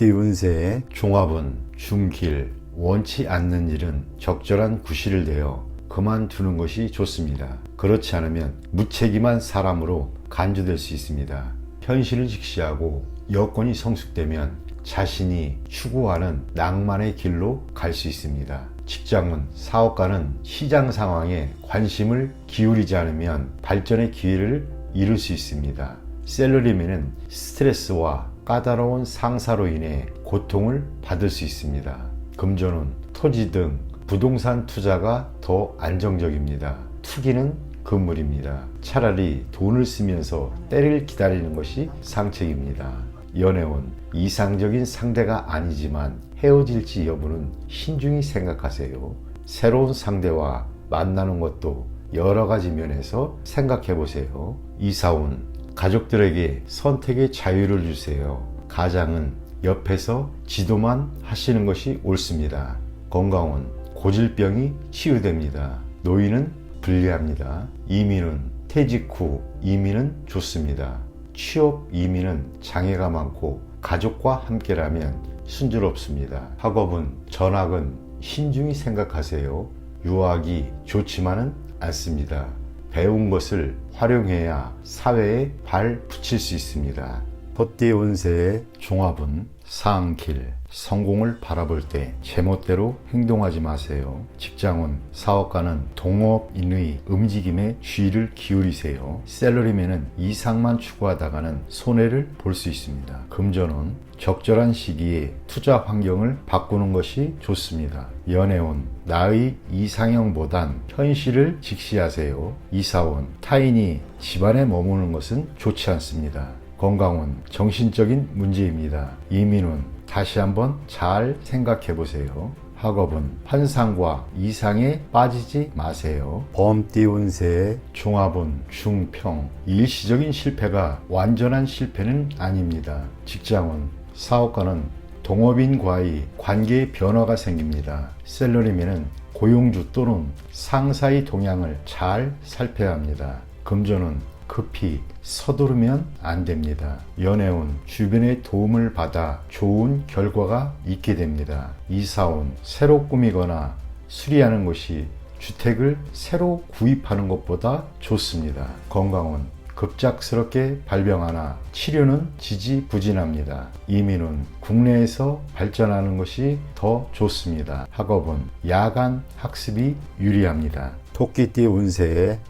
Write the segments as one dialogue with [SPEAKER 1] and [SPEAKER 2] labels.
[SPEAKER 1] 범띠 운세의 종합은 중길, 원치 않는 일은 적절한 구실을 내어 그만두는 것이 좋습니다. 그렇지 않으면 무책임한 사람으로 간주될 수 있습니다. 현실을 직시하고 여건이 성숙되면 자신이 추구하는 낭만의 길로 갈 수 있습니다. 직장은, 사업가는 시장 상황에 관심을 기울이지 않으면 발전의 기회를 잃을 수 있습니다. 셀러리맨은 스트레스와 까다로운 상사로 인해 고통을 받을 수 있습니다. 금전은 토지 등 부동산 투자가 더 안정적입니다. 투기는 금물입니다. 차라리 돈을 쓰면서 때를 기다리는 것이 상책입니다. 연애운 이상적인 상대가 아니지만 헤어질지 여부는 신중히 생각하세요. 새로운 상대와 만나는 것도 여러 가지 면에서 생각해 보세요. 이사운 가족들에게 선택의 자유를 주세요. 가장은 옆에서 지도만 하시는 것이 옳습니다. 건강은 고질병이 치유됩니다. 노인은 불리합니다. 이민은 퇴직 후 이민은 좋습니다. 취업 이민은 장애가 많고 가족과 함께라면 순조롭습니다. 학업은 전학은 신중히 생각하세요. 유학이 좋지만은 않습니다. 배운 것을 활용해야 사회에 발 붙일 수 있습니다. 헛띠 운세의 종합은 상길, 성공을 바라볼 때 제멋대로 행동하지 마세요. 직장은, 사업가는 동업인의 움직임에 주의를 기울이세요. 셀러리맨은 이상만 추구하다가는 손해를 볼 수 있습니다. 금전은 적절한 시기에 투자 환경을 바꾸는 것이 좋습니다. 연애운 나의 이상형보단 현실을 직시하세요. 이사원 타인이 집안에 머무는 것은 좋지 않습니다. 건강은 정신적인 문제입니다. 이민은 다시 한번 잘 생각해 보세요. 학업은 환상과 이상에 빠지지 마세요. 범띠 운세의 종합은 중평. 일시적인 실패가 완전한 실패는 아닙니다. 직장은, 사업가는 동업인과의 관계의 변화가 생깁니다. 셀러리맨은 고용주 또는 상사의 동향을 잘 살펴야 합니다. 금전은 급히 서두르면 안 됩니다. 연애운 주변의 도움을 받아 좋은 결과가 있게 됩니다. 이사운 새로 꾸미거나 수리하는 것이 주택을 새로 구입하는 것보다 좋습니다. 건강은 급작스럽게 발병하나 치료는 지지부진합니다. 이민은 국내에서 발전하는 것이 더 좋습니다. 학업은 야간 학습이 유리합니다. 토끼띠 운세의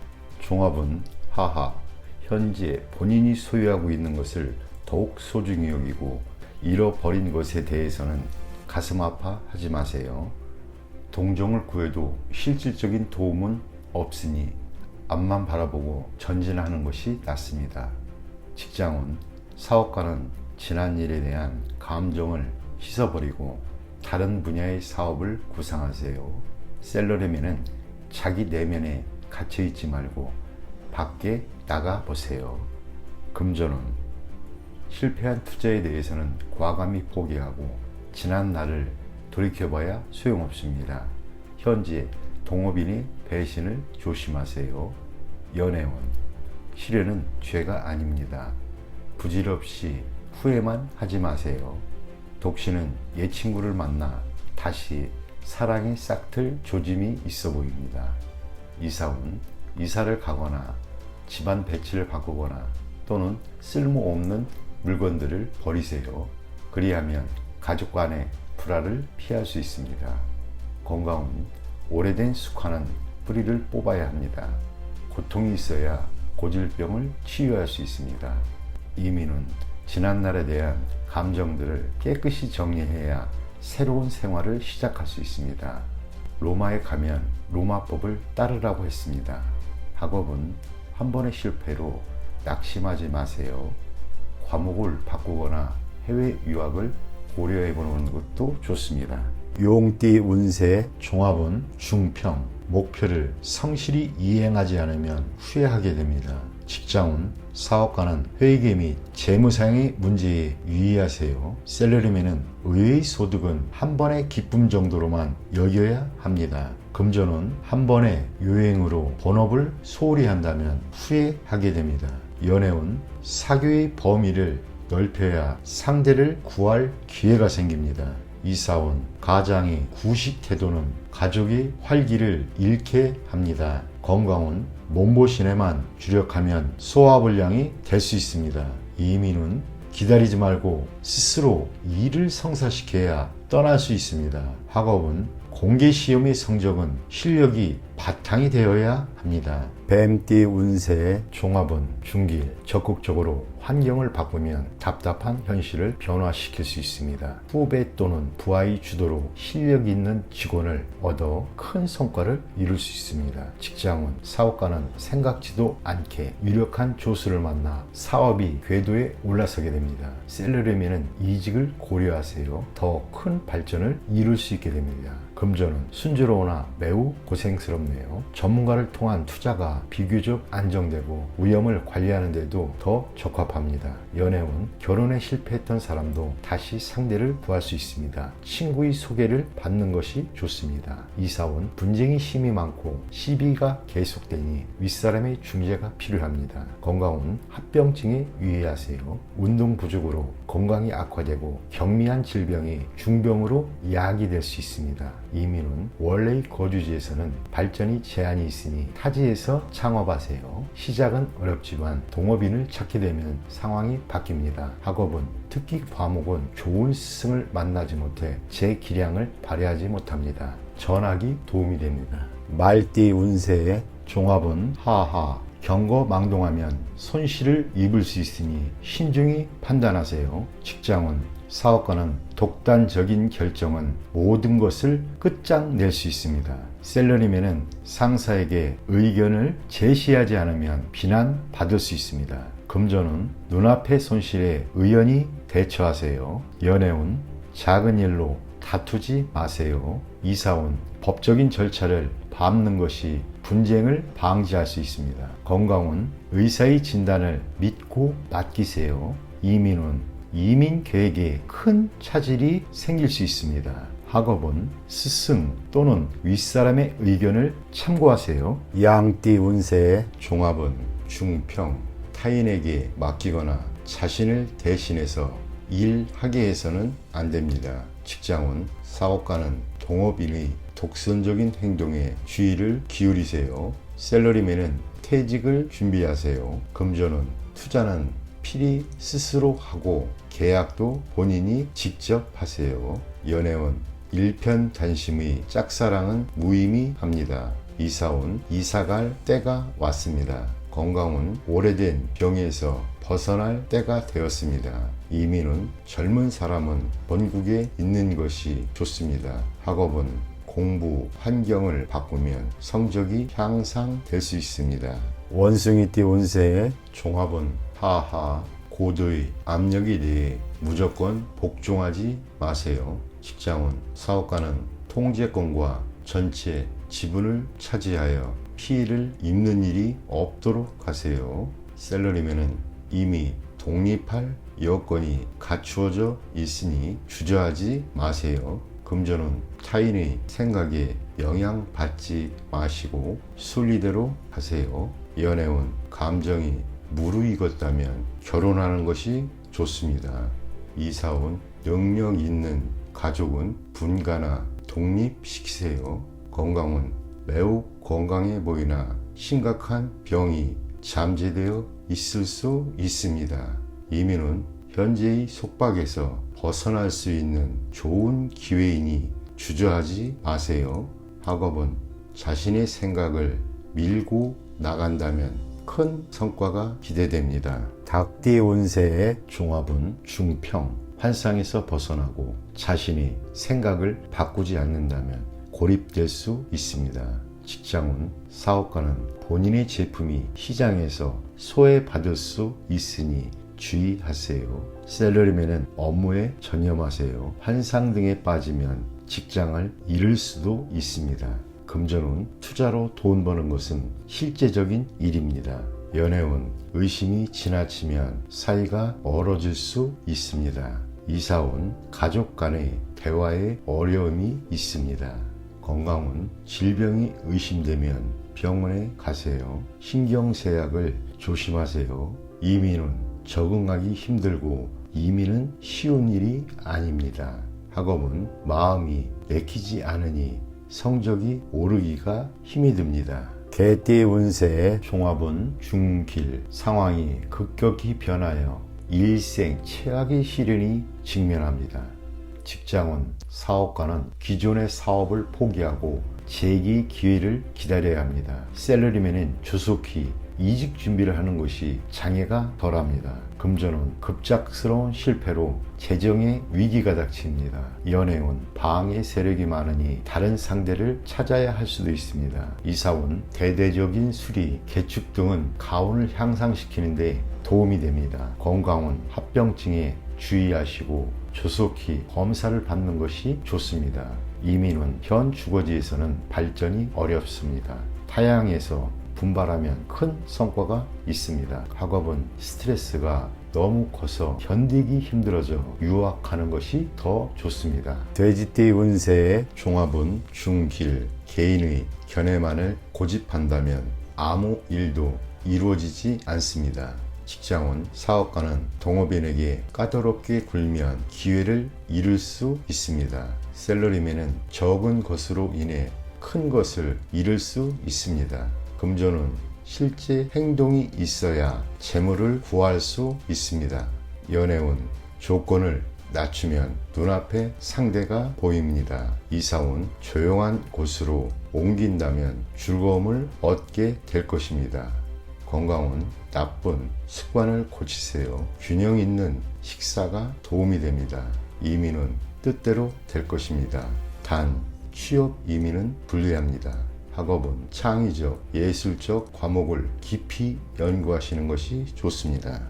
[SPEAKER 1] 종합은 하하. 현재 본인이 소유하고 있는 것을 더욱 소중히 여기고 잃어버린 것에 대해서는 가슴 아파하지 마세요. 동정을 구해도 실질적인 도움은 없으니 앞만 바라보고 전진하는 것이 낫습니다. 직장은, 사업가는 지난 일에 대한 감정을 씻어버리고 다른 분야의 사업을 구상하세요. 셀러리맨은 자기 내면에 갇혀있지 말고 밖에 나가 보세요. 금전은 실패한 투자에 대해서는 과감히 포기하고 지난 날을 돌이켜봐야 소용없습니다. 현재 동업인의 배신을 조심하세요. 연애운 실현은 죄가 아닙니다. 부질없이 후회만 하지 마세요. 독신은 옛 친구를 만나 다시 사랑이 싹틀 조짐이 있어 보입니다. 이사운 이사를 가거나 집안 배치를 바꾸거나 또는 쓸모없는 물건들을 버리세요. 그리하면 가족 간의 불화를 피할 수 있습니다. 건강은 오래된 숙화는 뿌리를 뽑아야 합니다. 고통이 있어야 고질병을 치유할 수 있습니다. 이민은 지난날에 대한 감정들을 깨끗이 정리해야 새로운 생활을 시작할 수 있습니다. 로마에 가면 로마법을 따르라고 했습니다. 학업은 한 번의 실패로 낙심하지 마세요. 과목을 바꾸거나 해외 유학을 고려해 보는 것도 좋습니다. 용띠 운세 종합은 중평. 목표를 성실히 이행하지 않으면 후회하게 됩니다. 직장운, 사업가는 회계 및 재무상의 문제에 유의하세요. 셀러리맨은 의외의 소득은 한 번의 기쁨 정도로만 여겨야 합니다. 금전은 한 번의 요행으로 본업을 소홀히 한다면 후회하게 됩니다. 연애운 사교의 범위를 넓혀야 상대를 구할 기회가 생깁니다. 이사온 가장의 구식 태도는 가족의 활기를 잃게 합니다. 건강은 몸보신에만 주력하면 소화불량이 될 수 있습니다. 이민은 기다리지 말고 스스로 일을 성사시켜야 떠날 수 있습니다. 학업은 공개시험의 성적은 실력이 바탕이 되어야 합니다. 뱀띠 운세의 종합은 중길, 적극적으로 환경을 바꾸면 답답한 현실을 변화시킬 수 있습니다. 후배 또는 부하의 주도로 실력 있는 직원을 얻어 큰 성과를 이룰 수 있습니다. 직장은 사업가는 생각지도 않게 유력한 조수를 만나 사업이 궤도에 올라서게 됩니다. 셀러리맨은 이직을 고려하세요. 더 큰 발전을 이룰 수 있게 됩니다. 금전은 순조로우나 매우 고생스럽네요. 전문가를 통한 투자가 비교적 안정되고 위험을 관리하는 데도 더 적합합니다. 연애운 결혼에 실패했던 사람도 다시 상대를 구할 수 있습니다. 친구의 소개를 받는 것이 좋습니다. 이사운 분쟁이 심이 많고 시비가 계속되니 윗사람의 중재가 필요합니다. 건강은 합병증에 유의하세요. 운동 부족으로 건강이 악화되고 경미한 질병이 중병으로 야기될 수 있습니다. 이민은 원래의 거주지에서는 발전이 제한이 있으니 타지에서 창업하세요. 시작은 어렵지만 동업인을 찾게 되면 상황이 바뀝니다. 학업은 특기 과목은 좋은 스승을 만나지 못해 제 기량을 발휘하지 못합니다. 전학이 도움이 됩니다. 말띠 운세의 종합은 하하 경거망동하면 손실을 입을 수 있으니 신중히 판단하세요. 직장은 사업가는 독단적인 결정은 모든 것을 끝장낼 수 있습니다. 셀러리맨은 상사에게 의견을 제시하지 않으면 비난받을 수 있습니다. 금전은 눈앞의 손실에 의연히 대처하세요. 연애운 작은 일로 다투지 마세요. 이사운 법적인 절차를 밟는 것이 분쟁을 방지할 수 있습니다. 건강은 의사의 진단을 믿고 맡기세요. 이민은 이민 계획에 큰 차질이 생길 수 있습니다. 학업은 스승 또는 윗사람의 의견을 참고하세요. 양띠 운세의 종합은 중평, 타인에게 맡기거나 자신을 대신해서 일하게 해서는 안 됩니다. 직장은 사업가는 동업인의 독선적인 행동에 주의를 기울이세요. 셀러리맨은 퇴직을 준비하세요. 금전은 투자는 필히 스스로 하고 계약도 본인이 직접 하세요. 연애운 일편단심의 짝사랑은 무의미합니다. 이사온 이사갈 때가 왔습니다. 건강은 오래된 병에서 벗어날 때가 되었습니다. 이민은 젊은 사람은 본국에 있는 것이 좋습니다. 학업은 공부 환경을 바꾸면 성적이 향상될 수 있습니다. 원숭이띠 운세의 종합은 하하 고도의 압력에 대해 무조건 복종하지 마세요. 직장은 사업가는 통제권과 전체 지분을 차지하여 피해를 입는 일이 없도록 하세요. 셀러리맨은 이미 독립할 여건이 갖추어져 있으니 주저하지 마세요. 금전은 타인의 생각에 영향받지 마시고 순리대로 하세요. 연애운 감정이 무르익었다면 결혼하는 것이 좋습니다. 이사운 능력 있는 가족은 분가나 독립시키세요. 건강은 매우 건강해 보이나 심각한 병이 잠재되어 있을 수 있습니다. 이민은 현재의 속박에서 벗어날 수 있는 좋은 기회이니 주저하지 마세요. 학업은 자신의 생각을 밀고 나간다면 큰 성과가 기대됩니다. 닭띠 운세의 종합은 중평, 환상에서 벗어나고 자신이 생각을 바꾸지 않는다면 고립될 수 있습니다. 직장은 사업가는 본인의 제품이 시장에서 소외받을 수 있으니 주의하세요. 셀러리맨은 업무에 전념하세요. 환상 등에 빠지면 직장을 잃을 수도 있습니다. 금전운 투자로 돈 버는 것은 실제적인 일입니다. 연애운 의심이 지나치면 사이가 멀어질 수 있습니다. 이사운 가족 간의 대화에 어려움이 있습니다. 건강운 질병이 의심되면 병원에 가세요. 신경쇠약을 조심하세요. 이민은 적응하기 힘들고 이민은 쉬운 일이 아닙니다. 학업은 마음이 내키지 않으니 성적이 오르기가 힘이 듭니다. 개띠 운세의 종합은 중길, 상황이 급격히 변하여 일생 최악의 시련이 직면합니다. 직장은, 사업가는 기존의 사업을 포기하고 재기 기회를 기다려야 합니다. 셀러리맨은 조속히 이직 준비를 하는 것이 장애가 덜합니다. 금전은 급작스러운 실패로 재정의 위기가 닥칩니다. 연애운, 방해 세력이 많으니 다른 상대를 찾아야 할 수도 있습니다. 이사운, 대대적인 수리, 개축 등은 가운을 향상시키는 데 도움이 됩니다. 건강은 합병증에 주의하시고 조속히 검사를 받는 것이 좋습니다. 이민은 현 주거지에서는 발전이 어렵습니다. 타향에서 분발하면 큰 성과가 있습니다. 학업은 스트레스가 너무 커서 견디기 힘들어져 유학하는 것이 더 좋습니다. 돼지띠 운세의 종합은 중길, 개인의 견해만을 고집한다면 아무 일도 이루어지지 않습니다. 직장은, 사업가는 동업인에게 까다롭게 굴면 기회를 잃을 수 있습니다. 셀러리맨은 적은 것으로 인해 큰 것을 잃을 수 있습니다. 금전은 실제 행동이 있어야 재물을 구할 수 있습니다. 연애운, 조건을 낮추면 눈앞에 상대가 보입니다. 이사운, 조용한 곳으로 옮긴다면 즐거움을 얻게 될 것입니다. 건강은 나쁜 습관을 고치세요. 균형 있는 식사가 도움이 됩니다. 이민은 뜻대로 될 것입니다. 단, 취업 이민은 불리합니다. 학업은 창의적, 예술적 과목을 깊이 연구하시는 것이 좋습니다.